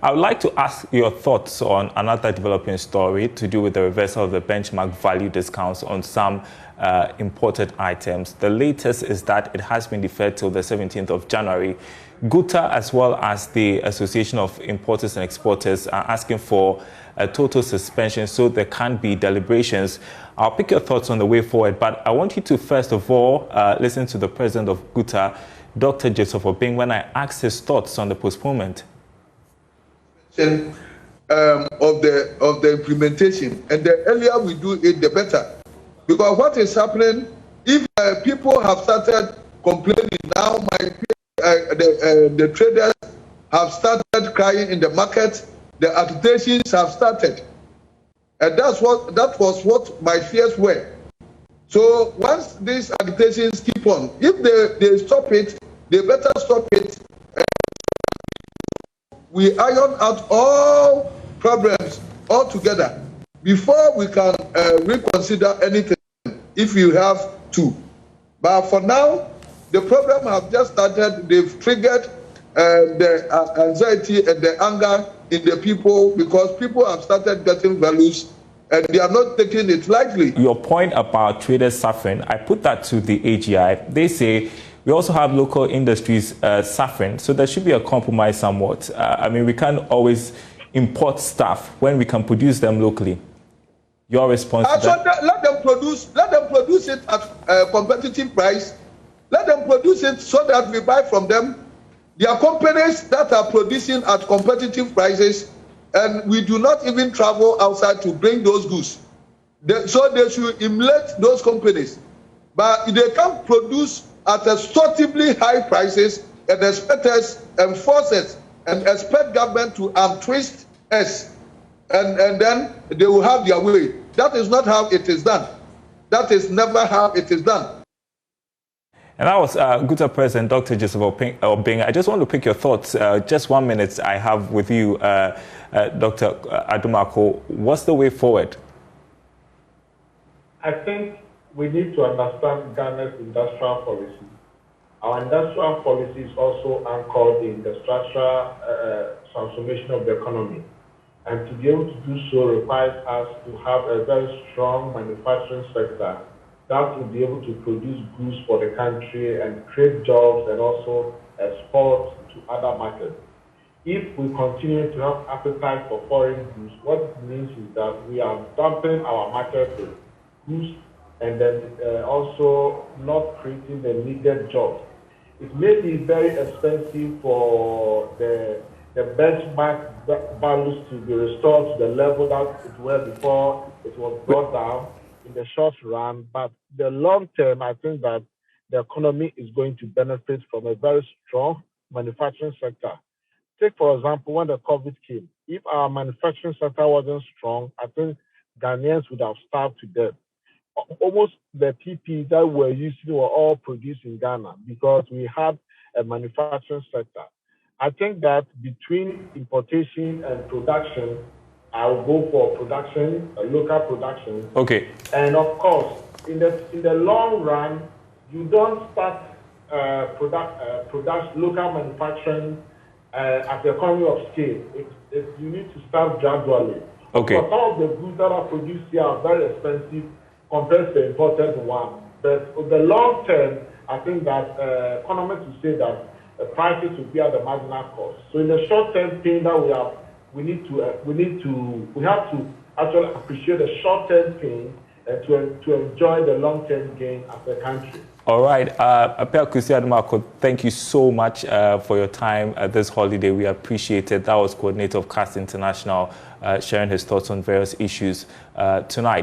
I would like to ask your thoughts on another developing story to do with the reversal of the benchmark value discounts on some imported items. The latest is that it has been deferred till the 17th of January. GUTA, as well as the Association of Importers and Exporters, are asking for a total suspension so there can be deliberations. I'll pick your thoughts on the way forward, but I want you to first of all listen to the president of GUTA, Dr. Joseph Obeng, when I asked his thoughts on the postponement. Of the implementation, and the earlier we do it, the better. Because what is happening, if people have started complaining now, the traders have started crying in the market, the agitations have started, and that was what my fears were. So once these agitations keep on, if they stop it, they better stop it. We iron out all problems altogether before we can reconsider anything, if you have to. But for now, the problem have just started. They've triggered the anxiety and the anger in the people, because people have started getting values and they are not taking it lightly. Your point about traders suffering, I put that to the AGI. They say we also have local industries suffering, so there should be a compromise somewhat. I mean, we can't always import stuff when we can produce them locally. Your response to that? Let them produce it at a competitive price. Let them produce it so that we buy from them. There are companies that are producing at competitive prices, and we do not even travel outside to bring those goods. So they should emulate those companies. But they can't produce at extorsively high prices and expect us and force us and expect government to twist us, and then they will have their way. That is not how it is done. That is never how it is done. And that was GUTA President Dr. Joseph Obeng. I just want to pick your thoughts. Just 1 minute I have with you, Dr. Adumako. What's the way forward? I think we need to understand Ghana's industrial policy. Our industrial policy is also anchored in the structural transformation of the economy. And to be able to do so requires us to have a very strong manufacturing sector that will be able to produce goods for the country and create jobs and also export to other markets. If we continue to have appetite for foreign goods, what it means is that we are dumping our market with goods and then also not creating the needed jobs. It may be very expensive for the benchmark values to be restored to the level that it was before it was brought down in the short run, but the long term, I think that the economy is going to benefit from a very strong manufacturing sector. Take, for example, when the COVID came, if our manufacturing sector wasn't strong, I think Ghanaians would have starved to death. Almost the PPE that we're using were all produced in Ghana because we had a manufacturing sector. I think that between importation and production, I'll go for production, local production. Okay. And of course, in the long run, you don't start local manufacturing at the economy of scale. You need to start gradually. Okay. But some of the goods that are produced here are very expensive compared to the imported one. But in the long term, I think that economists will say that the prices will be at the marginal cost. So in the short term thing that we have to actually appreciate the short-term pain and to enjoy the long-term gain as a country. All right, Apel Kusi Adumako, thank you so much for your time this holiday. We appreciate it. That was coordinator of CAST International sharing his thoughts on various issues tonight.